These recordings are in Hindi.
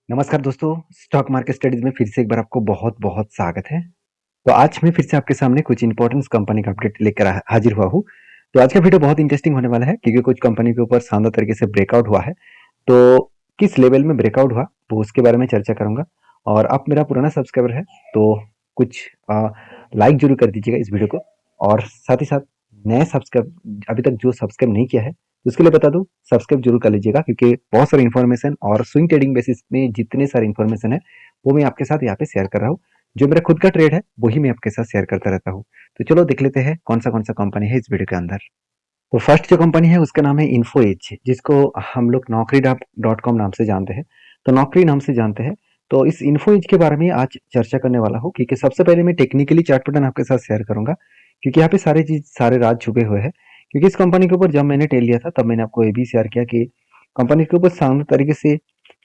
नमस्कार दोस्तों, स्टॉक मार्केट स्टडीज में फिर से एक बार आपको बहुत-बहुत स्वागत है। तो आज मैं फिर से आपके सामने कुछ इंपॉर्टेंट कंपनी का अपडेट लेकर हाजिर हुआ हूँ। तो आज का वीडियो बहुत इंटरेस्टिंग होने वाला है क्योंकि कुछ कंपनी के ऊपर शानदार तरीके से ब्रेकआउट हुआ है। तो किस लेवल में ब्रेकआउट हुआ, तो उसके बारे में चर्चा करूँगा। और आप मेरा पुराना सब्सक्राइबर है, तो कुछ लाइक ज़रूर कर दीजिएगा इस वीडियो को। और साथ ही साथ नए सब्सक्राइब अभी तक जो सब्सक्राइब नहीं किया है, तो उसके लिए बता दूँ सब्सक्राइब जरूर कर लीजिएगा क्योंकि बहुत सारी इन्फॉर्मेशन और स्विंग ट्रेडिंग बेसिस में जितने सारे इन्फॉर्मेशन है, वो मैं आपके साथ यहाँ पे शेयर कर रहा हूँ। जो मेरा खुद का ट्रेड है, वही मैं आपके साथ शेयर करता रहता हूँ। तो चलो देख लेते हैं कौन सा कंपनी है इस वीडियो के अंदर। तो फर्स्ट जो कंपनी है उसका नाम है इन्फो एज, जिसको हम लोग नौकरी डॉट कॉम नाम से जानते हैं। तो नौकरी नाम से जानते हैं। तो इस इन्फो एज के बारे में आज चर्चा करने वाला हूँ क्योंकि सबसे पहले मैं टेक्निकली चार्ट पैटर्न आपके साथ शेयर करूंगा क्योंकि यहाँ पे सारे राज छुपे हुए हैं। क्योंकि इस कंपनी के ऊपर जब मैंने टेल लिया था तब मैंने आपको ये भी शेयर किया कि कंपनी के ऊपर शानदार तरीके से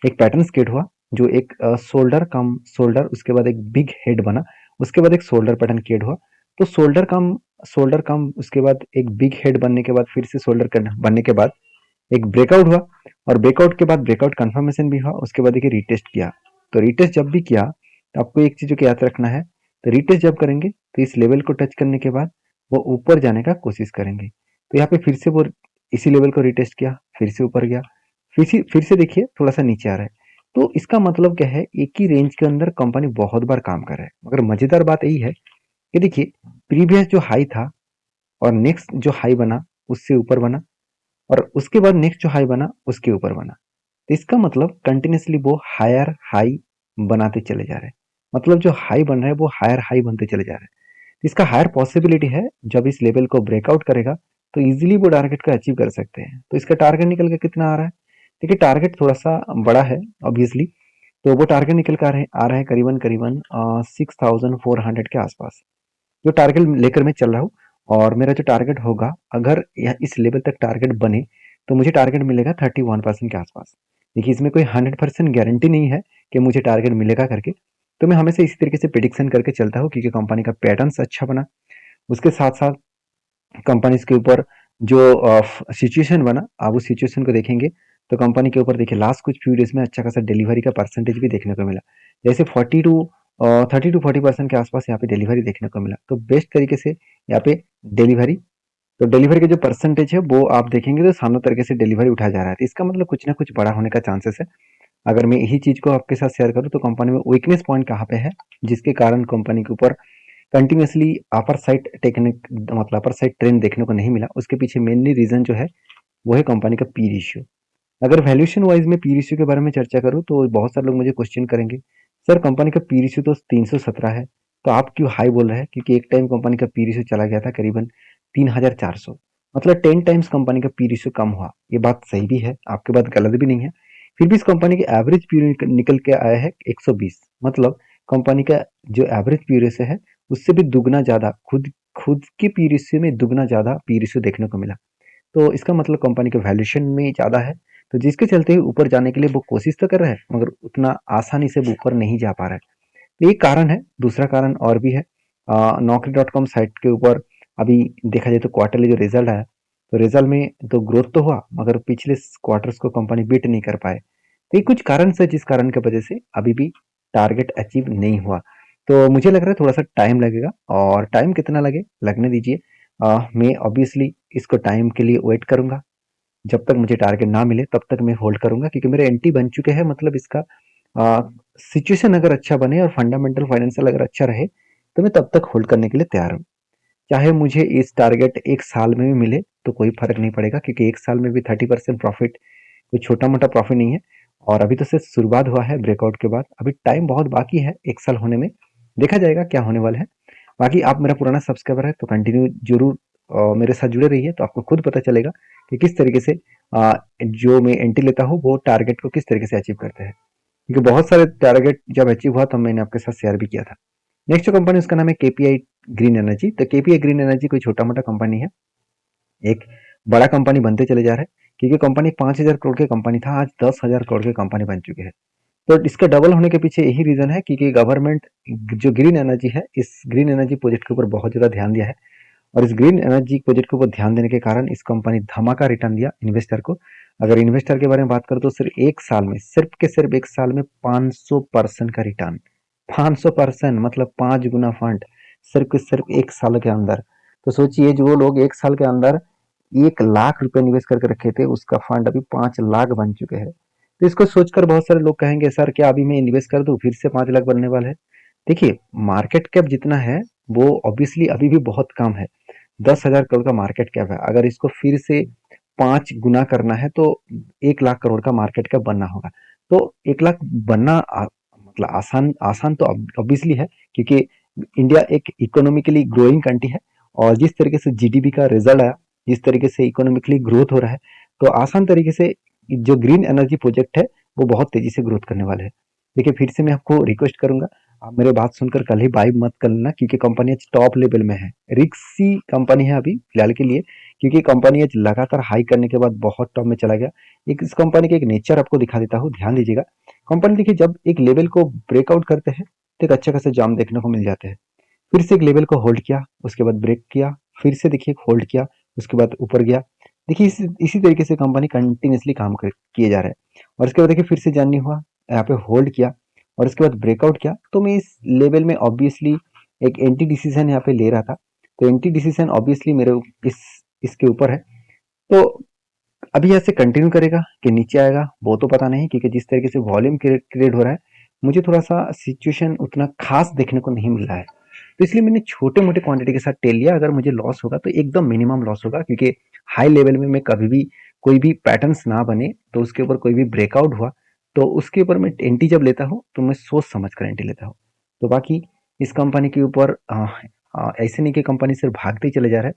एक पैटर्न क्रिएट हुआ, जो एक शोल्डर कम शोल्डर, उसके बाद एक बिग हेड बना, उसके बाद एक शोल्डर पैटर्न क्रिएट हुआ। तो शोल्डर कम उसके बाद एक बिग हेड बनने के बाद फिर से शोल्डर बनने के बाद एक ब्रेकआउट हुआ। और ब्रेकआउट के बाद ब्रेकआउट कंफर्मेशन भी हुआ, उसके बाद देखिए रीटेस्ट किया। तो रीटेस्ट जब भी किया तो आपको एक चीज को याद रखना है, तो रीटेस्ट जब करेंगे तो इस लेवल को टच करने के बाद वो ऊपर जाने का कोशिश करेंगे। तो यहाँ पे फिर से वो इसी लेवल को रीटेस्ट किया, फिर से ऊपर गया, फिर से देखिए थोड़ा सा नीचे आ रहा है। तो इसका मतलब क्या है, एक ही रेंज के अंदर कंपनी बहुत बार काम कर रहा है। मगर मजेदार बात यही है कि देखिए प्रीवियस जो हाई था और नेक्स्ट जो हाई बना उससे ऊपर बना, और उसके बाद नेक्स्ट जो हाई बना उसके ऊपर बना। तो इसका मतलब कंटिन्यूसली वो हायर हाई बनाते चले जा रहे हैं। मतलब जो हाई बन रहा है वो हायर हाई बनते चले जा रहे हैं। तो इसका हायर पॉसिबिलिटी है जब इस लेवल को ब्रेकआउट करेगा तो इजीली वो टारगेट को अचीव कर सकते हैं। तो इसका टारगेट निकल के कितना आ रहा है? देखिए टारगेट थोड़ा सा बड़ा है ऑब्वियसली। तो वो टारगेट निकल कर आ रहा है करीबन करीबन 6400 के आसपास, जो टारगेट लेकर मैं चल रहा हूँ। और मेरा जो टारगेट होगा, अगर इस लेवल तक टारगेट बने तो मुझे टारगेट मिलेगा 31% के आसपास। देखिए इसमें कोई 100% गारंटी नहीं है कि मुझे टारगेट मिलेगा करके। तो मैं हमेशा इसी तरीके से प्रिडिक्शन करके चलता हूँ क्योंकि कंपनी का पैटर्न अच्छा बना, उसके साथ साथ कंपनी के ऊपर जो सिचुएशन बना, आप उस सिचुएशन को देखेंगे तो कंपनी के ऊपर देखिए लास्ट कुछ फ्यू डेज में अच्छा खासा डिलीवरी का परसेंटेज भी देखने को मिला। जैसे 30 to 40% के आसपास यहाँ पे डिलीवरी देखने को मिला। तो बेस्ट तरीके से यहाँ पे डिलीवरी, तो डिलीवरी का जो परसेंटेज है वो आप देखेंगे तो शानदार तरीके से डिलीवरी उठाया जा रहा है। तो इसका मतलब कुछ ना कुछ बड़ा होने का चांसेस है। अगर मैं यही चीज को आपके साथ शेयर करूँ तो कंपनी में वीकनेस पॉइंट कहाँ पे है, जिसके कारण कंपनी के ऊपर कंटिन्यूसली अपर साइड टेक्निक मतलब अपर साइड ट्रेंड देखने को नहीं मिला, उसके पीछे मेनली रीजन जो है वो है कंपनी का पी रेशियो। अगर वैल्यूएशन वाइज में पी रेशियो के बारे में चर्चा करूँ तो बहुत सारे लोग मुझे क्वेश्चन करेंगे, सर कंपनी का पी रेशियो तो 317 है, तो आप क्यों हाई बोल रहे हैं? क्योंकि एक टाइम कंपनी का पी रेशियो चला गया था करीबन 3400, मतलब 10 टाइम्स कंपनी का पी रेशियो कम हुआ। ये बात सही भी है, आपकी बात गलत भी नहीं है। फिर भी इस कंपनी के एवरेज पी निकल के आया है 120, मतलब कंपनी का जो एवरेज पी रेशियो है उससे भी दुगना ज्यादा, खुद खुद के पी रेशियो में दुगना ज्यादा पी रेशियो देखने को मिला। तो इसका मतलब कंपनी का वैल्यूएशन में ज़्यादा है, तो जिसके चलते ऊपर जाने के लिए वो कोशिश तो कर रहा है मगर उतना आसानी से वो ऊपर नहीं जा पा रहा है। तो ये कारण है। दूसरा कारण और भी है, नौकरी डॉट कॉम साइट के ऊपर अभी देखा जाए तो क्वार्टरली जो रिजल्ट आया, तो रिजल्ट में तो ग्रोथ तो हुआ मगर पिछले क्वार्टर्स को कंपनी बीट नहीं कर पाए। तो ये कुछ कारण से, जिस कारण की वजह से अभी भी टारगेट अचीव नहीं हुआ। तो मुझे लग रहा है थोड़ा सा टाइम लगेगा, और टाइम कितना लगे लगने दीजिए। मैं ऑब्वियसली इसको टाइम के लिए वेट करूंगा। जब तक मुझे टारगेट ना मिले तब तक मैं होल्ड करूंगा क्योंकि मेरे एंटी बन चुके हैं। मतलब इसका सिचुएशन अगर अच्छा बने और फंडामेंटल फाइनेंशियल अगर अच्छा रहे तो मैं तब तक होल्ड करने के लिए तैयार हूँ। चाहे मुझे इस टारगेट एक साल में भी मिले तो कोई फर्क नहीं पड़ेगा क्योंकि एक साल में भी 30% प्रॉफिट कोई छोटा मोटा प्रॉफिट नहीं है। और अभी तो सिर्फ शुरुआत हुआ है ब्रेकआउट के बाद, अभी टाइम बहुत बाकी है एक साल होने में। देखा जाएगा क्या होने वाला है। बाकी आप मेरा पुराना सब्सक्राइबर है तो कंटिन्यू जरूर मेरे साथ जुड़े रहिए, तो आपको खुद पता चलेगा कि किस तरीके से जो मैं एंट्री लेता हूँ वो टारगेट को किस तरीके से अचीव करते हैं। क्योंकि बहुत सारे टारगेट जब अचीव हुआ तब मैंने आपके साथ शेयर भी किया था। नेक्स्ट जो कंपनी उसका नाम है केपीआई ग्रीन एनर्जी। तो केपीआई ग्रीन एनर्जी कोई छोटा मोटा कंपनी है, एक बड़ा कंपनी बनते चले जा रहा है। क्योंकि कंपनी 5,000 करोड़ की कंपनी था, आज 10,000 करोड़ की कंपनी बन चुकी है। तो इसका डबल होने के पीछे यही रीजन है क्योंकि गवर्नमेंट जो ग्रीन एनर्जी है, इस ग्रीन एनर्जी प्रोजेक्ट के ऊपर बहुत ज्यादा ध्यान दिया है। और इस ग्रीन एनर्जी प्रोजेक्ट के ऊपर ध्यान देने के कारण इस कंपनी धमाका रिटर्न दिया इन्वेस्टर को। अगर इन्वेस्टर के बारे में बात करें तो सिर्फ एक साल में, सिर्फ के सिर्फ एक साल में 500% का रिटर्न। 500% मतलब 5 गुना फंड सिर्फ के सिर्फ एक साल के अंदर। तो सोचिए जो लोग एक साल के अंदर 1 लाख रुपए निवेश करके रखे थे, उसका फंड अभी 5 लाख बन चुके हैं। तो इसको सोचकर बहुत सारे लोग कहेंगे सर क्या अभी मैं इन्वेस्ट कर दूं फिर से 5 लाख बनने वाला है। देखिए मार्केट कैप जितना है वो ऑब्वियसली अभी भी बहुत कम है। 10,000 करोड़ का मार्केट कैप है, अगर इसको फिर से 5 गुना करना है तो 1 लाख करोड़ का मार्केट कैप बनना होगा। तो 1 लाख बनना मतलब आसान आसान तो ऑब्वियसली है, क्योंकि इंडिया एक इकोनॉमिकली ग्रोइंग कंट्री है और जिस तरीके से जीडीपी का रिजल्ट आया, जिस तरीके से इकोनॉमिकली ग्रोथ हो रहा है, तो आसान तरीके से जो ग्रीन एनर्जी प्रोजेक्ट है वो बहुत तेजी से ग्रोथ करने वाले हैं। देखिए फिर से मैं आपको रिक्वेस्ट करूंगा, आप मेरे बात सुनकर कल ही बाय मत कर लेना, क्योंकि कंपनी आज टॉप लेवल में है, रिक्सी कंपनी है अभी फिलहाल के लिए, क्योंकि कंपनी आज लगातार हाई करने के बाद बहुत टॉप में चला गया। एक इस कंपनी का एक नेचर आपको दिखा देता हूँ, ध्यान दीजिएगा। कंपनी देखिए जब एक लेवल को ब्रेकआउट करते हैं तो एक अच्छे खासे जाम देखने को मिल जाते हैं, फिर से एक लेवल को होल्ड किया, उसके बाद ब्रेक किया, फिर से देखिए होल्ड किया, उसके बाद ऊपर गया। देखिए इसी तरीके से कंपनी कंटिन्यूसली काम किए जा रहा है। और उसके बाद देखिए फिर से जान नहीं हुआ, यहाँ पे होल्ड किया और उसके बाद ब्रेकआउट किया। तो मैं इस लेवल में ऑब्वियसली एक एंटी डिसीजन यहाँ पे ले रहा था, तो एंटी डिसीजन ऑब्वियसली मेरे इस इसके ऊपर है। तो अभी यहाँ से कंटिन्यू करेगा कि नीचे आएगा वो तो पता नहीं, क्योंकि जिस तरीके से वॉल्यूम क्रिएट हो रहा है मुझे थोड़ा सा सिचुएशन उतना खास देखने को नहीं मिल रहा है। तो इसलिए मैंने छोटे मोटे क्वांटिटी के साथ टेल लिया, अगर मुझे लॉस होगा तो एकदम मिनिमम लॉस होगा, क्योंकि हाई लेवल में मैं कभी भी कोई भी पैटर्न्स ना बने तो उसके ऊपर कोई भी ब्रेकआउट हुआ तो उसके ऊपर मैं एंटी जब लेता हूँ तो मैं सोच समझ कर एंटी लेता हूँ। तो बाकी इस कंपनी के ऊपर ऐसे नहीं कि कंपनी सिर्फ भागते ही चले जा रहा है,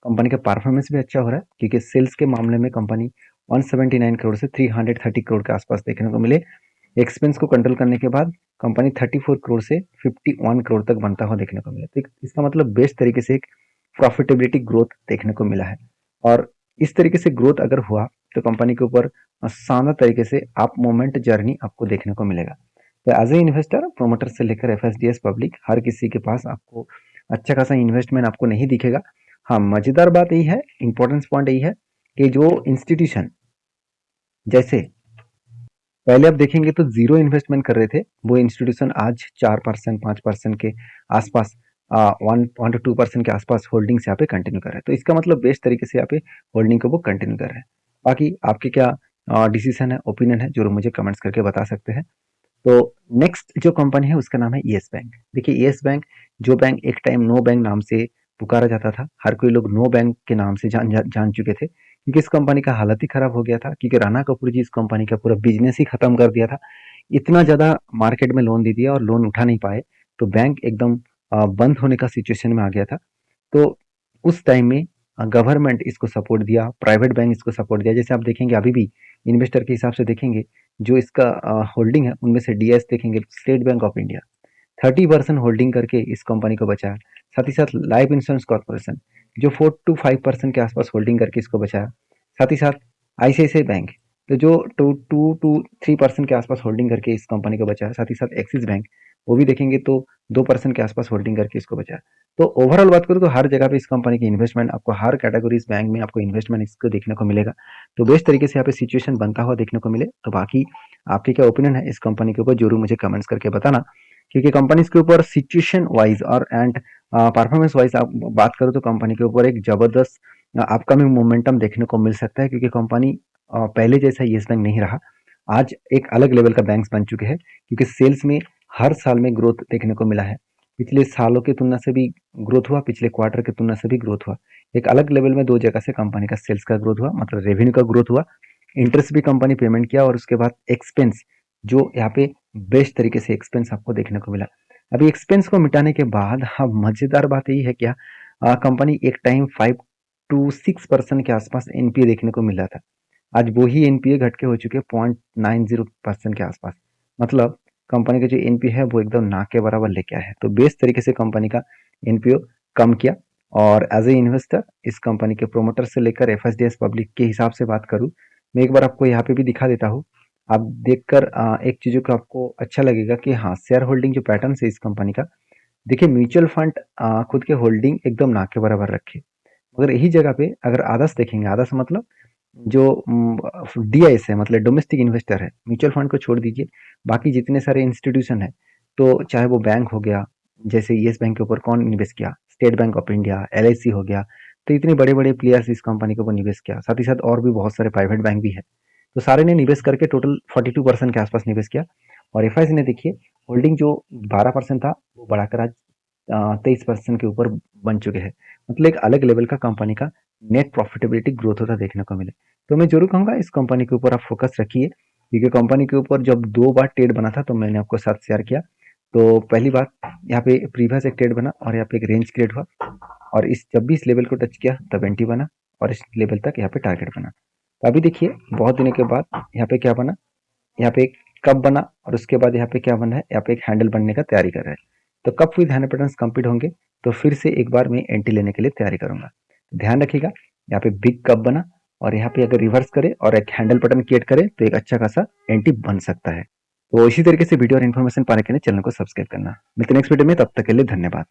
कंपनी का परफॉर्मेंस भी अच्छा हो रहा है, क्योंकि सेल्स के मामले में कंपनी 179 करोड़ से 330 करोड़ के आसपास देखने को मिले। एक्सपेंस को कंट्रोल करने के बाद कंपनी 34 करोड़ से 51 करोड़ तक बनता हुआ देखने को मिला। तो इसका मतलब बेस्ट तरीके से एक प्रॉफिटेबिलिटी ग्रोथ देखने को मिला है। और इस तरीके से ग्रोथ अगर हुआ तो कंपनी के ऊपर शानदार तरीके से अप मूवमेंट जर्नी आपको देखने को मिलेगा। तो एज ए इन्वेस्टर प्रोमोटर से लेकर एफएसडीएस पब्लिक हर किसी के पास आपको अच्छा खासा इन्वेस्टमेंट आपको नहीं दिखेगा। हाँ मजेदार बात यही है, इंपॉर्टेंस पॉइंट यही है कि जो इंस्टीट्यूशन जैसे पहले आप देखेंगे तो जीरो इन्वेस्टमेंट कर रहे थे, वो इंस्टीट्यूशन आज 4% 5% के आसपास 1 to 2% के आसपास होल्डिंग से यहाँ पे कंटिन्यू कर रहे हैं। तो इसका मतलब बेस्ट तरीके से यहाँ पे होल्डिंग को वो कंटिन्यू कर रहे हैं। बाकी आपके क्या डिसीजन है, ओपिनियन है, जो मुझे कमेंट्स करके बता सकते हैं। तो नेक्स्ट जो कंपनी है उसका नाम है येस बैंक। देखिए येस बैंक, जो बैंक एक टाइम नो बैंक नाम से पुकारा जाता था, हर कोई लोग नो बैंक के नाम से जान चुके थे, क्योंकि इस कंपनी का हालत ही खराब हो गया था, क्योंकि राणा कपूर जी इस कंपनी का पूरा बिजनेस ही खत्म कर दिया था। इतना ज्यादा मार्केट में लोन दे दिया और लोन उठा नहीं पाए, तो बैंक एकदम बंद होने का सिचुएशन में आ गया था। तो उस टाइम में गवर्नमेंट इसको सपोर्ट दिया, प्राइवेट बैंक इसको सपोर्ट दिया। जैसे आप देखेंगे अभी भी इन्वेस्टर के हिसाब से देखेंगे जो इसका होल्डिंग है उनमें से डीएस देखेंगे, state bank of India 30% holding करके इस कंपनी को बचाया। साथ ही साथ लाइफ इंश्योरेंस कॉर्पोरेशन जो 4 to 5% के आसपास होल्डिंग करके इसको बचाया। साथ ही साथ आईसीआईसीआई बैंक तो जो 2 to 3% के आसपास होल्डिंग करके इस कंपनी को बचाया। साथ ही साथ एक्सिस बैंक वो भी देखेंगे तो 2% के आसपास होल्डिंग करके इसको बचाया। तो ओवरऑल बात करूँ तो हर जगह पे इस कंपनी की इन्वेस्टमेंट आपको, हर कैटेगरीज बैंक में आपको इन्वेस्टमेंट इसको देखने को मिलेगा। तो बेस्ट तरीके से यहाँ पे सिचुएशन बनता हुआ देखने को मिले। तो बाकी आपके क्या ओपिनियन है इस कंपनी के ऊपर जरूर मुझे कमेंट्स करके बताना, क्योंकि कंपनीज के ऊपर सिचुएशन वाइज और एंड परफॉर्मेंस वाइज आप बात करो तो कंपनी के ऊपर एक जबरदस्त अपकमिंग मोमेंटम देखने को मिल सकता है, क्योंकि कंपनी पहले जैसा येस बैंक नहीं रहा, आज एक अलग लेवल का बैंक बन चुके हैं, क्योंकि सेल्स में हर साल में ग्रोथ देखने को मिला है। पिछले सालों की तुलना से भी ग्रोथ हुआ, पिछले क्वार्टर की तुलना से भी ग्रोथ हुआ। एक अलग लेवल में दो जगह से कंपनी का सेल्स का ग्रोथ हुआ, मतलब रेवेन्यू का ग्रोथ हुआ, इंटरेस्ट भी कंपनी पेमेंट किया और उसके बाद एक्सपेंस जो यहाँ पे बेस्ट तरीके से एक्सपेंस आपको देखने को मिला। अभी एक्सपेंस को मिटाने के बाद हाँ मजेदार बात यही है क्या, कंपनी एक टाइम 5 to 6% के आसपास एनपीए देखने को मिला था, आज वो ही एनपीए घट के हो चुके 0.90% के आसपास। मतलब कंपनी का जो एनपीए है वो एकदम ना के बराबर लेके आया है। तो बेस्ट तरीके से कंपनी का एनपीओ कम किया। और एज ए इन्वेस्टर इस कंपनी के प्रोमोटर से लेकर एफएसडीएस पब्लिक के हिसाब से बात करूं, मैं एक बार आपको यहाँ पे भी दिखा देता हूँ। आप देखकर एक चीजों को आपको अच्छा लगेगा कि हाँ शेयर होल्डिंग जो पैटर्न है इस कंपनी का, देखिए म्यूचुअल फंड खुद के होल्डिंग एकदम ना के बराबर रखे, मगर यही जगह पे अगर आदर्श देखेंगे, आदर्श मतलब जो डीआईएस है, मतलब डोमेस्टिक इन्वेस्टर है, म्यूचुअल फंड को छोड़ दीजिए, बाकी जितने सारे इंस्टीट्यूशन है, तो चाहे वो बैंक हो गया, जैसे येस बैंक के ऊपर कौन इन्वेस्ट किया, state bank of India, LIC हो गया, तो इतने बड़े बड़े प्लेयर्स इस कंपनी के ऊपर निवेश किया। साथ ही साथ और भी बहुत सारे प्राइवेट बैंक भी है, तो सारे ने निवेश करके टोटल 42% के आसपास निवेश किया। और एफ ने देखिए होल्डिंग जो 12% था वो बढ़ाकर आज 23% के ऊपर बन चुके हैं। मतलब एक अलग लेवल का कंपनी का नेट प्रॉफिटेबिलिटी ग्रोथ होता देखने को मिले। तो मैं जरूर कहूँगा इस कंपनी के ऊपर आप फोकस रखिए, क्योंकि कंपनी के ऊपर जब 2 बार ट्रेड बना था तो मैंने आपको साथ शेयर किया। तो पहली बार यहाँ पे प्रीवियस एक ट्रेड बना और यहाँ पे एक रेंज क्रिएट हुआ, और इस जब भी इस लेवल को टच किया तब एंटी बना, और इस लेवल तक यहाँ पे टारगेट बना। तो अभी देखिए बहुत दिनों के बाद यहाँ पे क्या बना, यहाँ पे एक कप बना, और उसके बाद यहाँ पे क्या बना है, यहाँ पे एक हैंडल बनने का तैयारी कर रहा है। तो cup with handle patterns complete होंगे तो फिर से एक बार मैं एंट्री लेने के लिए तैयारी करूंगा। तो ध्यान रखिएगा, यहाँ पे बिग कप बना, और यहाँ पे अगर रिवर्स करे और एक हैंडल पैटर्न क्रिएट करे तो एक अच्छा खासा एंट्री बन सकता है। तो इसी तरीके से वीडियो और इन्फॉर्मेशन पाने के लिए चैनल को सब्सक्राइब करना। मिलते नेक्स्ट वीडियो में, तब तक के लिए धन्यवाद।